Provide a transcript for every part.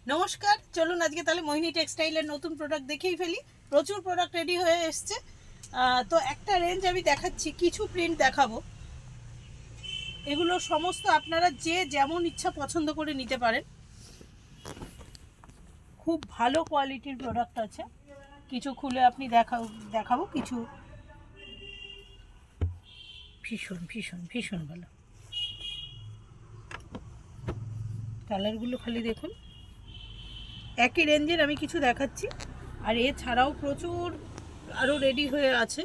নমস্কার, চলুন আজকে তাহলে মোহিনী টেক্সটাইলের নতুন প্রোডাক্ট দেখেই ফেলি। প্রচুর প্রোডাক্ট রেডি হয়ে এসছে। তো একটা রেঞ্জ আমি দেখাচ্ছি, কিছু প্রিন্ট দেখাবো। এগুলো সমস্ত আপনারা যে যেমন ইচ্ছা পছন্দ করে নিতে পারেন। খুব ভালো কোয়ালিটির প্রোডাক্ট আছে। কিছু খুলে আপনি দেখাবো কিছু। ভীষণ ভীষণ ভীষণ ভালো কালারগুলো, খালি দেখুন। একই রেঞ্জের আমি কিছু দেখাচ্ছি, আর এছাড়াও প্রচুর আরও রেডি হয়ে আছে।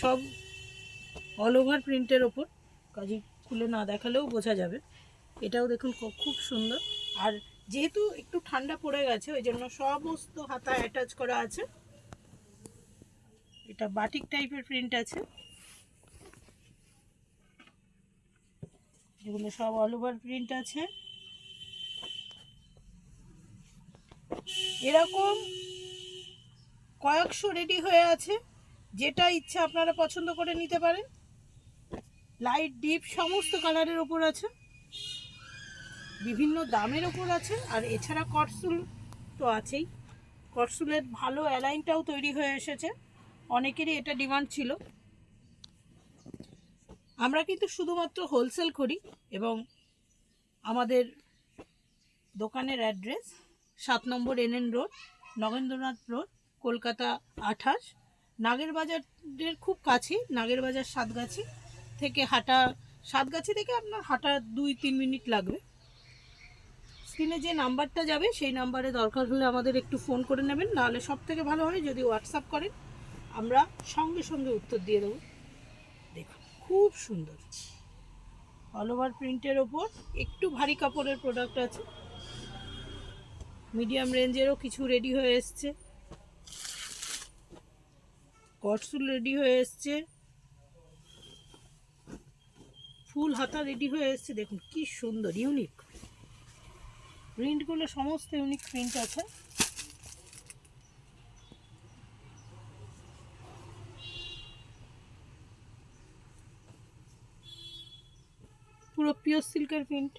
সব অল ওভার প্রিন্টের ওপর, কাজে খুলে না দেখালেও বোঝা যাবে। এটাও দেখুন খুব সুন্দর। আর যেহেতু একটু ঠান্ডা পড়ে গেছে, ওই জন্য সমস্ত হাতা অ্যাটাচ করা আছে। এটা বাটিক টাইপের প্রিন্ট আছে। এগুলো সব অল ওভার প্রিন্ট আছে। এরকম কয়েকশো রেডি হয়ে আছে, যেটা ইচ্ছা আপনারা পছন্দ করে নিতে পারেন। লাইট ডিপ সমস্ত কালারের ওপর আছে, বিভিন্ন দামের ওপর আছে। আর এছাড়া কটসুল তো আছেই। কটসুলের ভালো অ্যালাইনটাও তৈরি হয়ে এসেছে, অনেকেরই এটা ডিমান্ড ছিল। আমরা কিন্তু শুধুমাত্র হোলসেল করি, এবং আমাদের দোকানের অ্যাড্রেস 7 নম্বর NN road, Nagendranath road, Kolkata 28। নাগের বাজারের খুব কাছেই। নাগের বাজার সাতগাছি থেকে হাঁটা, সাতগাছি থেকে আপনার হাঁটা 2-3 মিনিট লাগবে। স্ক্রিনে যে নাম্বারটা যাবে সেই নাম্বারে দরকার হলে আমাদের একটু ফোন করে নেবেন, নাহলে সব থেকে ভালো হয় যদি হোয়াটসঅ্যাপ করেন, আমরা সঙ্গে সঙ্গে উত্তর দিয়ে দেবো। দেখুন খুব সুন্দর অল ওভার প্রিন্টের ওপর একটু ভারী কাপড়ের প্রোডাক্ট আছে। মিডিয়াম রেঞ্জেরও কিছু রেডি হয়ে এসছে। কটসুল রেডি হয়ে এসছে, ফুল হাতা রেডি হয়ে এসছে। দেখুন কি সুন্দর ইউনিক প্রিন্টগুলো, সমস্ত ইউনিক প্রিন্ট আছে। পুরো পিওর সিল্কের প্রিন্ট।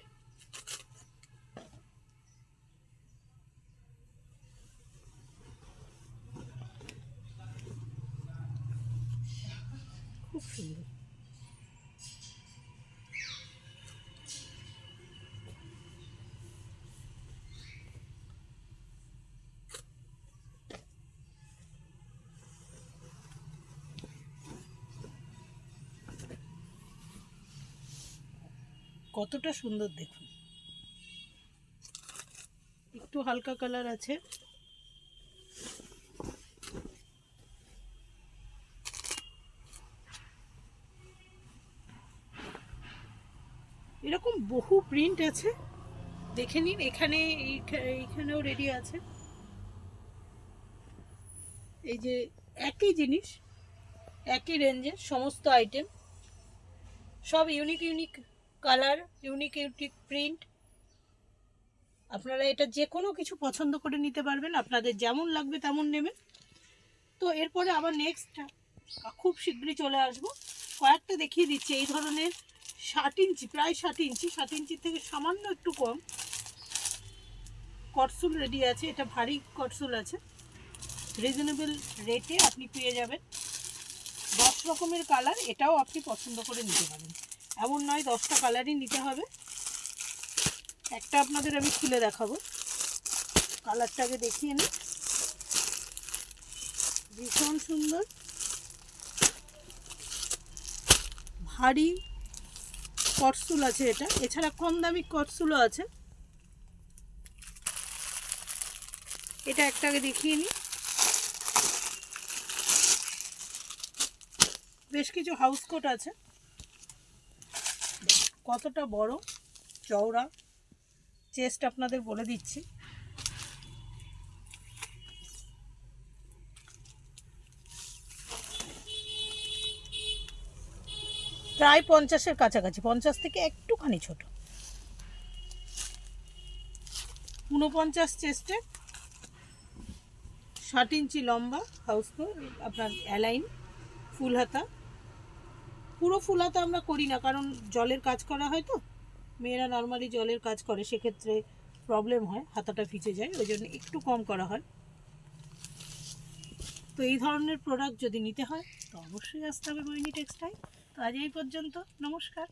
খুব সুন্দর। কতটা সুন্দর দেখুন। একটু হালকা কালার আছে। এরকম বহু প্রিন্ট আছে, দেখে নিন। এইখানেও রেডি আছে। এই যে একই জিনিস, একই রেঞ্জের সমস্ত আইটেম, সব unique unique colour, unique unique print. আপনারা এটা যে কোনো কিছু পছন্দ করে নিতে পারবেন, আপনাদের যেমন লাগবে তেমন নেবেন। তো এরপরে আবার নেক্সট খুব শীঘ্রই চলে আসবো। কয়েকটা দেখিয়ে দিচ্ছি এই ধরনের 60 ইঞ্চি, প্রায় 60 ইঞ্চি, 60 ইঞ্চির থেকে সামান্য একটু কম কটসুল রেডি আছে। এটা ভারী কটসুল আছে, রিজনেবল রেটে আপনি পেয়ে যাবেন। 10 রকমের কালার, এটাও আপনি পছন্দ করে নিতে পারেন। এমন নয় 10টা কালারই নিতে হবে। একটা আপনাদের আমি খুলে দেখাবো, কালারটাকে দেখিয়ে নিই। ভীষণ সুন্দর ভারী কটসুল আছে এটা। এছাড়া কম দামি কটসুলও আছে। এটা একটাকে দেখিয়ে নিই। বেশ কিছু হাউস কোট আছে, কতটা বড় চওড়া চেস্ট আপনাদের বলে দিচ্ছি। প্রায় 50-এর কাছাকাছি, 50 থেকে একটুখানি ছোট। 49 চেস্টে, 60 ইঞ্চি লম্বা হাউস কোট, আপনার অ্যালাইন, ফুল হাতা। পুরো ফুল হাতা আমরা করি না, কারণ জলের কাজ করা হয় তো, মেয়েরা নর্মালি জলের কাজ করে, সেক্ষেত্রে প্রবলেম হয়, হাতাটা ভিজে যায়, ওই জন্য একটু কম করা হয়। তো এই ধরনের প্রোডাক্ট যদি নিতে হয় তো অবশ্যই আসতে হবে মোহিনী টেক্সটাইল। তো আজ এই পর্যন্ত, নমস্কার।